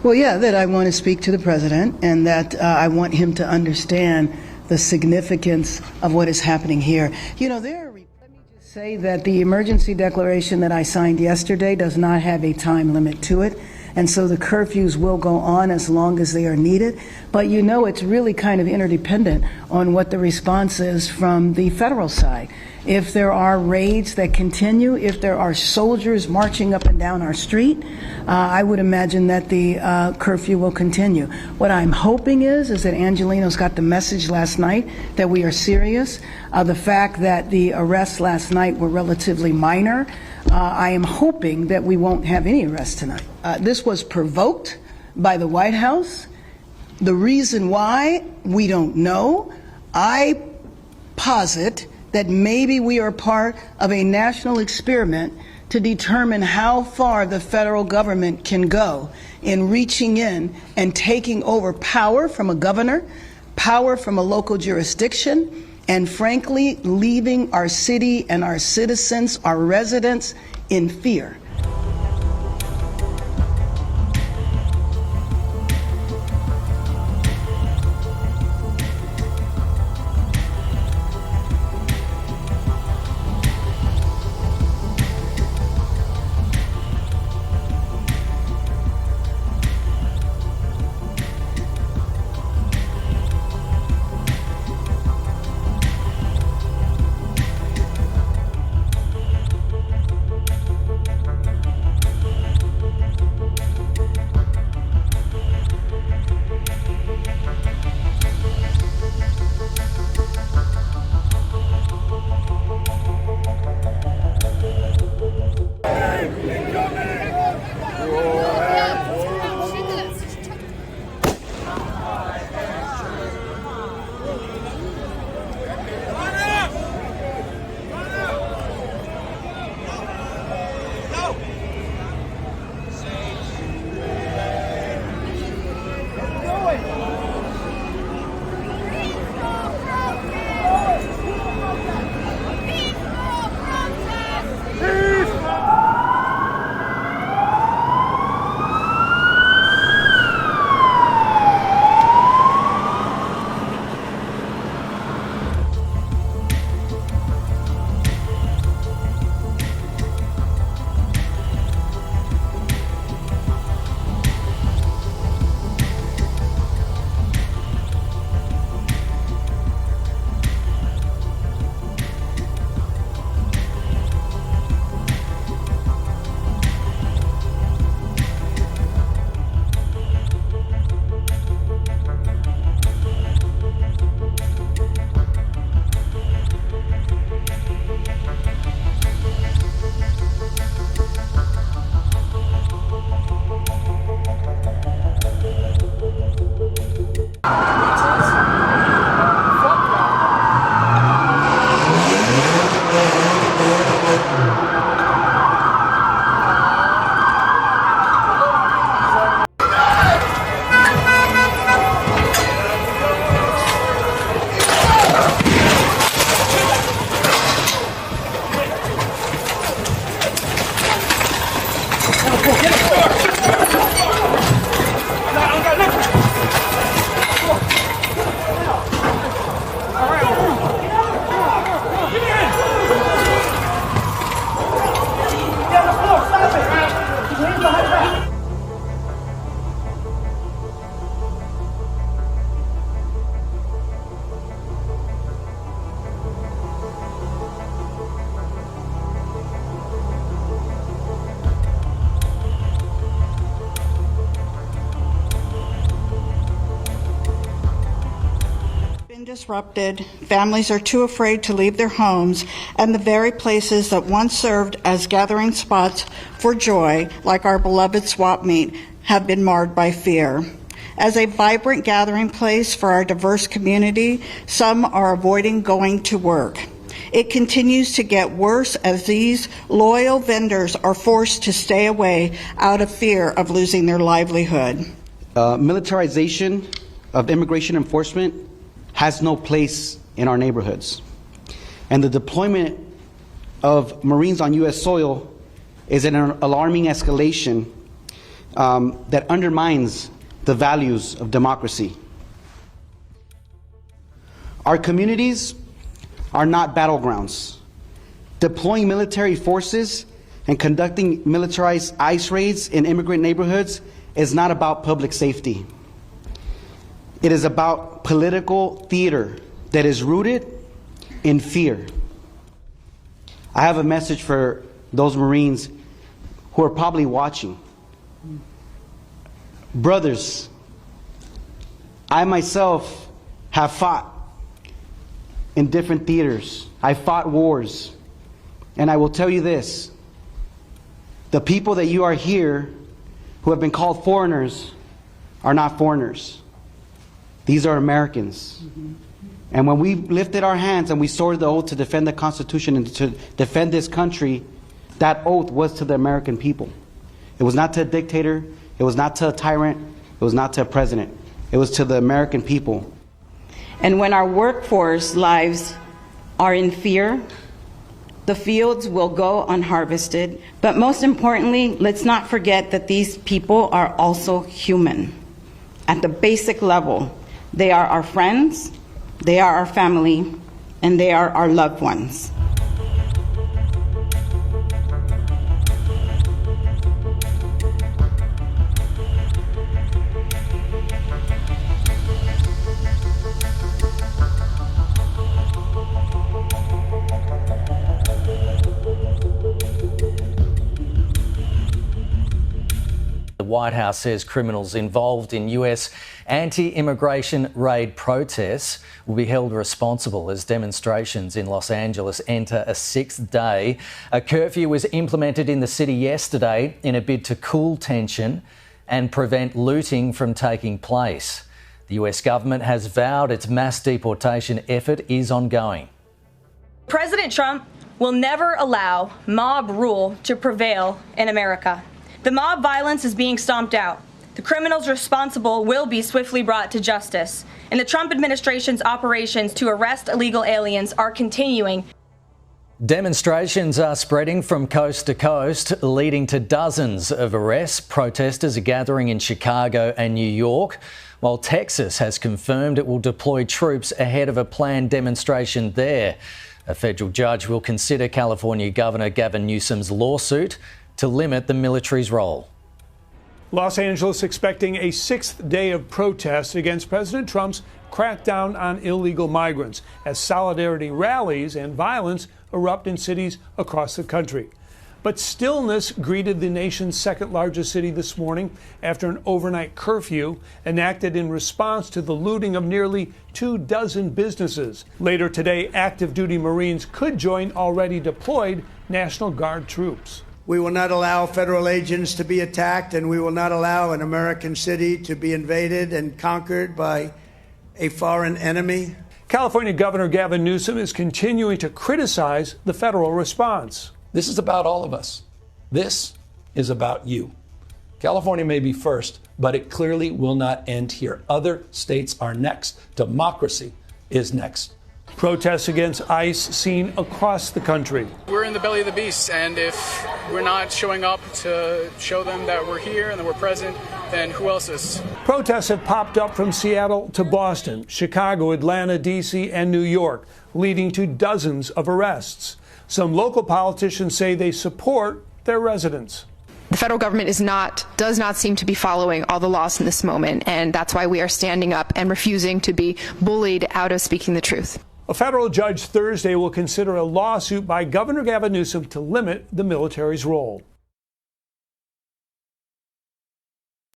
Well, yeah, that I want to speak to the president and that I want him to understand the significance of what is happening here. You know, let me just say that the emergency declaration that I signed yesterday does not have a time limit to it. And so the curfews will go on as long as they are needed. But you know, it's really kind of interdependent on what the response is from the federal side. If there are raids that continue, if there are soldiers marching up and down our street, I would imagine that the curfew will continue. What I'm hoping is that Angelino's got the message last night that we are serious. The fact that the arrests last night were relatively minor, I am hoping that we won't have any arrests tonight. This was provoked by the White House. The reason why, we don't know. I posit that maybe we are part of a national experiment to determine how far the federal government can go in reaching in and taking over power from a governor, power from a local jurisdiction, and frankly, leaving our city and our citizens, our residents, in fear. Disrupted, families are too afraid to leave their homes, and the very places that once served as gathering spots for joy, like our beloved swap meet, have been marred by fear. As a vibrant gathering place for our diverse community, some are avoiding going to work. It continues to get worse as these loyal vendors are forced to stay away out of fear of losing their livelihood. Militarization of immigration enforcement has no place in our neighborhoods. And the deployment of Marines on U.S. soil is an alarming escalation that undermines the values of democracy. Our communities are not battlegrounds. Deploying military forces and conducting militarized ICE raids in immigrant neighborhoods is not about public safety. It is about political theater that is rooted in fear. I have a message for those Marines who are probably watching. Brothers, I myself have fought in different theaters. I fought wars. And I will tell you this, the people that you are here who have been called foreigners are not foreigners. These are Americans. Mm-hmm. And when we lifted our hands and we swore the oath to defend the Constitution and to defend this country, that oath was to the American people. It was not to a dictator. It was not to a tyrant. It was not to a president. It was to the American people. And when our workforce lives are in fear, the fields will go unharvested. But most importantly, let's not forget that these people are also human. At the basic level, they are our friends, they are our family, and they are our loved ones. The White House says criminals involved in US anti-immigration raid protests will be held responsible as demonstrations in Los Angeles enter a sixth day. A curfew was implemented in the city yesterday in a bid to cool tension and prevent looting from taking place. The US government has vowed its mass deportation effort is ongoing. President Trump will never allow mob rule to prevail in America. The mob violence is being stomped out. The criminals responsible will be swiftly brought to justice. And the Trump administration's operations to arrest illegal aliens are continuing. Demonstrations are spreading from coast to coast, leading to dozens of arrests. Protesters are gathering in Chicago and New York, while Texas has confirmed it will deploy troops ahead of a planned demonstration there. A federal judge will consider California Governor Gavin Newsom's lawsuit to limit the military's role. Los Angeles expecting a sixth day of protests against President Trump's crackdown on illegal migrants as solidarity rallies and violence erupt in cities across the country. But stillness greeted the nation's second largest city this morning after an overnight curfew enacted in response to the looting of nearly 24 businesses. Later today, active duty Marines could join already deployed National Guard troops. We will not allow federal agents to be attacked, and we will not allow an American city to be invaded and conquered by a foreign enemy. California Governor Gavin Newsom is continuing to criticize the federal response. This is about all of us. This is about you. California may be first, but it clearly will not end here. Other states are next. Democracy is next. Protests against ICE seen across the country. We're in the belly of the beast, and if we're not showing up to show them that we're here and that we're present, then who else is? Protests have popped up from Seattle to Boston, Chicago, Atlanta, D.C., and New York, leading to dozens of arrests. Some local politicians say they support their residents. The federal government does not seem to be following all the laws in this moment, and that's why we are standing up and refusing to be bullied out of speaking the truth. A federal judge Thursday will consider a lawsuit by Governor Gavin Newsom to limit the military's role.